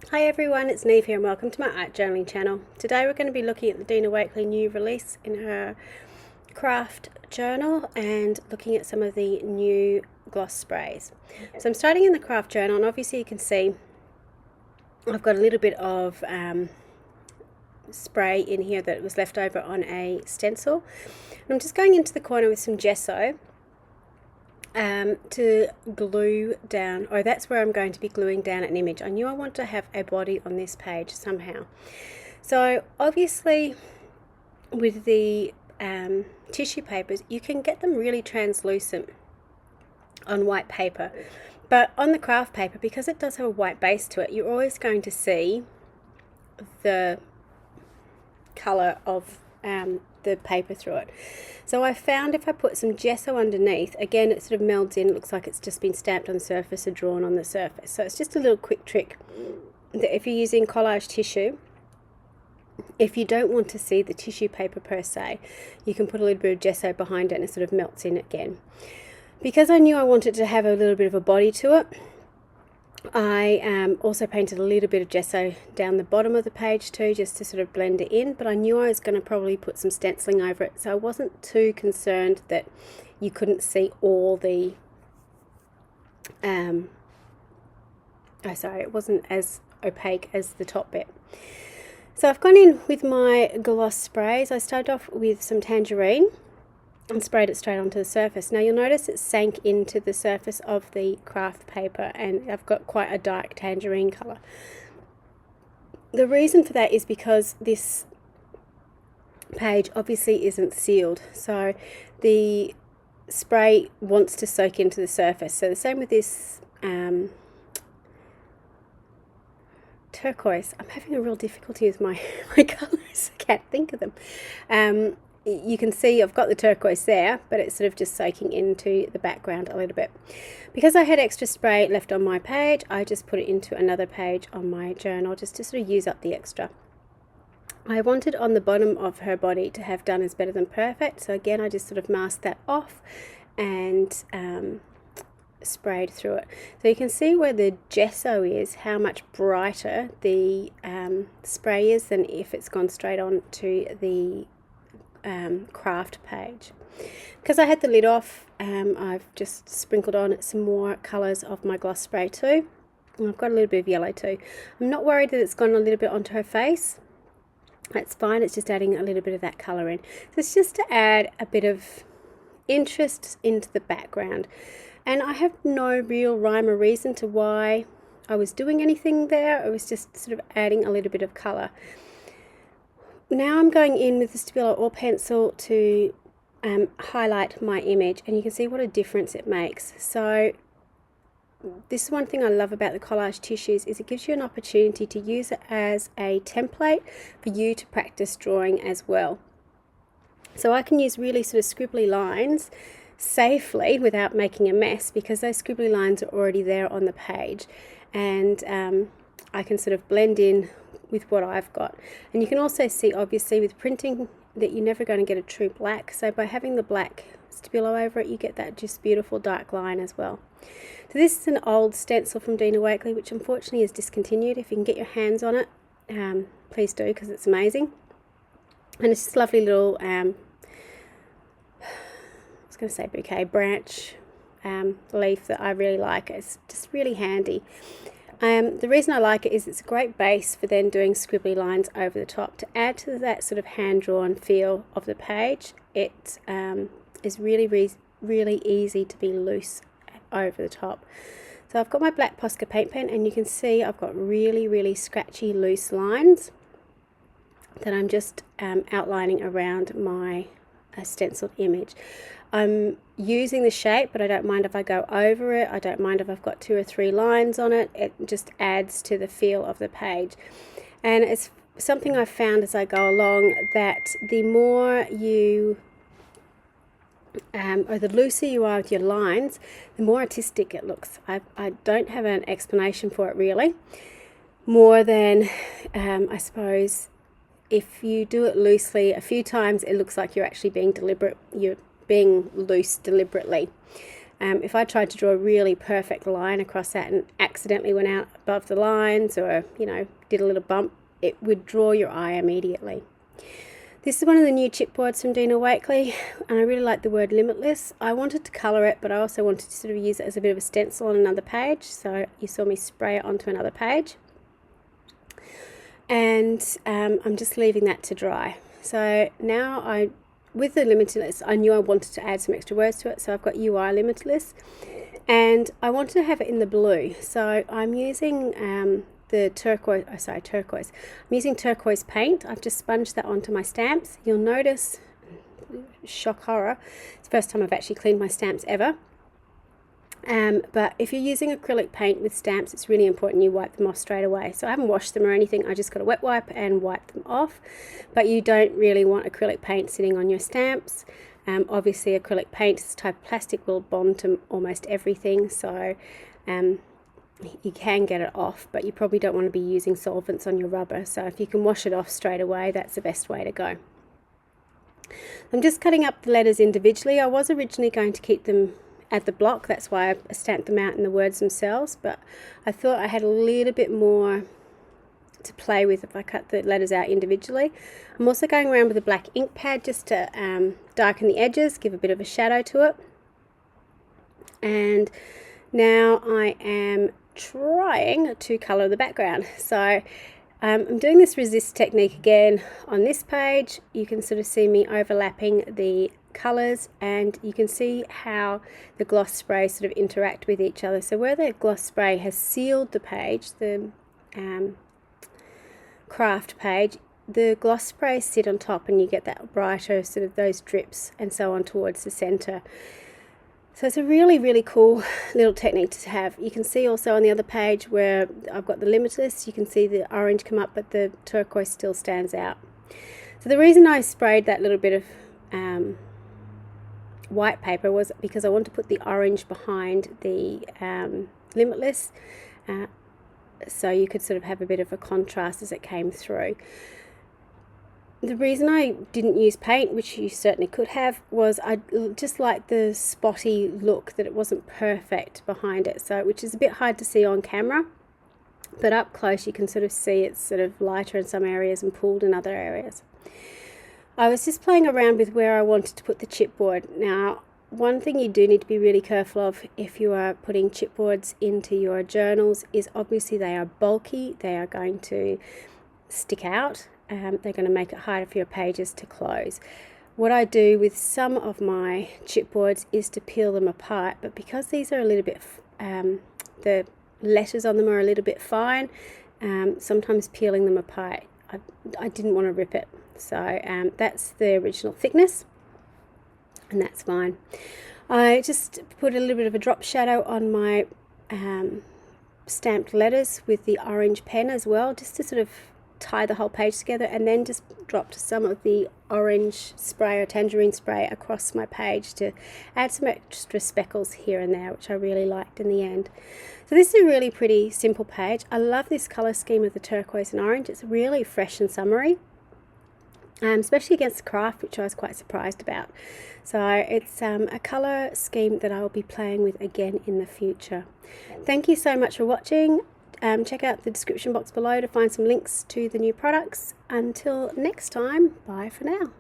Hi everyone, it's Niamh here and welcome to my art journaling channel. Today we're going to be looking at the Dina Wakley new release in her Kraft journal and looking at some of the new gloss sprays. So I'm starting in the Kraft journal, and obviously you can see I've got a little bit of spray in here that was left over on a stencil. And I'm just going into the corner with some gesso to glue down, or that's where I'm going to be gluing down an image. I knew I wanted to have a body on this page somehow. So obviously with the tissue papers, you can get them really translucent on white paper, but on the craft paper, because it does have a white base to it, you're always going to see the colour of the paper through it. So I found if I put some gesso underneath, again it sort of melds in, it looks like it's just been stamped on the surface or drawn on the surface. So it's just a little quick trick that if you're using collage tissue, if you don't want to see the tissue paper per se, you can put a little bit of gesso behind it and it sort of melts in again. Because I knew I wanted to have a little bit of a body to it, I also painted a little bit of gesso down the bottom of the page too, just to sort of blend it in, but I knew I was going to probably put some stenciling over it, so I wasn't too concerned that you couldn't see all the it wasn't as opaque as the top bit. So I've gone in with my gloss sprays. I started off with some tangerine and sprayed it straight onto the surface. Now you'll notice it sank into the surface of the craft paper, and I've got quite a dark tangerine colour. The reason for that is because this page obviously isn't sealed, so the spray wants to soak into the surface. So the same with this turquoise. I'm having a real difficulty with my colours. I can't think of them. You can see I've got the turquoise there, but it's sort of just soaking into the background a little bit. Because I had extra spray left on my page, I just put it into another page on my journal just to sort of use up the extra. I wanted on the bottom of her body to have done is better than perfect, so again I just sort of masked that off and sprayed through it. So you can see where the gesso is, how much brighter the spray is than if it's gone straight on to the craft page. Because I had the lid off, I've just sprinkled on some more colours of my gloss spray too, and I've got a little bit of yellow too. I'm not worried that it's gone a little bit onto her face. That's fine, it's just adding a little bit of that colour in. So it's just to add a bit of interest into the background, and I have no real rhyme or reason to why I was doing anything there. It was just sort of adding a little bit of colour. Now I'm going in with the Stabilo or pencil to highlight my image, and you can see what a difference it makes. So this is one thing I love about the collage tissues, is it gives you an opportunity to use it as a template for you to practice drawing as well. So I can use really sort of scribbly lines safely without making a mess, because those scribbly lines are already there on the page, and I can sort of blend in with what I've got. And you can also see obviously with printing that you're never going to get a true black, so by having the black Stabilo over it, you get that just beautiful dark line as well. So this is an old stencil from Dina Wakley, which unfortunately is discontinued. If you can get your hands on it, please do, because it's amazing. And it's just a lovely little I was going to say bouquet, branch leaf that I really like. It's just really handy. The reason I like it is it's a great base for then doing scribbly lines over the top to add to that sort of hand-drawn feel of the page. It is really easy to be loose over the top. So I've got my black Posca paint pen, and you can see I've got really scratchy loose lines that I'm just outlining around my stenciled image. I'm using the shape, but I don't mind if I go over it. I don't mind if I've got 2 or 3 lines on it. It just adds to the feel of the page. And it's something I've found as I go along, that the more you or the looser you are with your lines, the more artistic it looks. I don't have an explanation for it really, more than I suppose if you do it loosely a few times, it looks like you're actually being deliberate. You're being loose deliberately. If I tried to draw a really perfect line across that and accidentally went out above the lines, or, you know, did a little bump, it would draw your eye immediately. This is one of the new chipboards from Dina Wakley, and I really like the word limitless. I wanted to colour it, but I also wanted to sort of use it as a bit of a stencil on another page, so you saw me spray it onto another page. And I'm just leaving that to dry. So now with the limitless, I knew I wanted to add some extra words to it, so I've got UI limitless, and I wanted to have it in the blue, so I'm using the turquoise. I'm using turquoise paint. I've just sponged that onto my stamps. You'll notice, shock horror, it's the first time I've actually cleaned my stamps ever. But if you're using acrylic paint with stamps, it's really important you wipe them off straight away. So I haven't washed them or anything, I just got a wet wipe and wiped them off. But you don't really want acrylic paint sitting on your stamps. Obviously acrylic paint, this type of plastic, will bond to almost everything, so you can get it off, but you probably don't want to be using solvents on your rubber. So if you can wash it off straight away, that's the best way to go. I'm just cutting up the letters individually. I was originally going to keep them at the block, that's why I stamped them out in the words themselves, but I thought I had a little bit more to play with if I cut the letters out individually. I'm also going around with a black ink pad just to darken the edges, give a bit of a shadow to it. And now I am trying to colour the background. So I'm doing this resist technique again on this page. You can sort of see me overlapping the colours, and you can see how the gloss spray sort of interact with each other. So where the gloss spray has sealed the page, the Kraft page, the gloss sprays sit on top and you get that brighter sort of those drips and so on towards the centre. So it's a really, really cool little technique to have. You can see also on the other page where I've got the limitless, you can see the orange come up, but the turquoise still stands out. So the reason I sprayed that little bit of white paper was because I want to put the orange behind the limitless, so you could sort of have a bit of a contrast as it came through. The reason I didn't use paint, which you certainly could have, was I just like the spotty look, that it wasn't perfect behind it, so which is a bit hard to see on camera, but up close you can sort of see it's sort of lighter in some areas and pooled in other areas. I was just playing around with where I wanted to put the chipboard. Now, one thing you do need to be really careful of if you are putting chipboards into your journals is obviously they are bulky, they are going to stick out, they're going to make it harder for your pages to close. What I do with some of my chipboards is to peel them apart, but because these are a little bit, the letters on them are a little bit fine, sometimes peeling them apart, I didn't want to rip it. So that's the original thickness, and that's fine. I just put a little bit of a drop shadow on my stamped letters with the orange pen as well, just to sort of tie the whole page together, and then just dropped some of the orange spray or tangerine spray across my page to add some extra speckles here and there, which I really liked in the end. So this is a really pretty simple page. I love this colour scheme of the turquoise and orange. It's really fresh and summery, especially against Kraft, which I was quite surprised about. So it's a colour scheme that I will be playing with again in the future. Thank you so much for watching. Check out the description box below to find some links to the new products. Until next time, bye for now.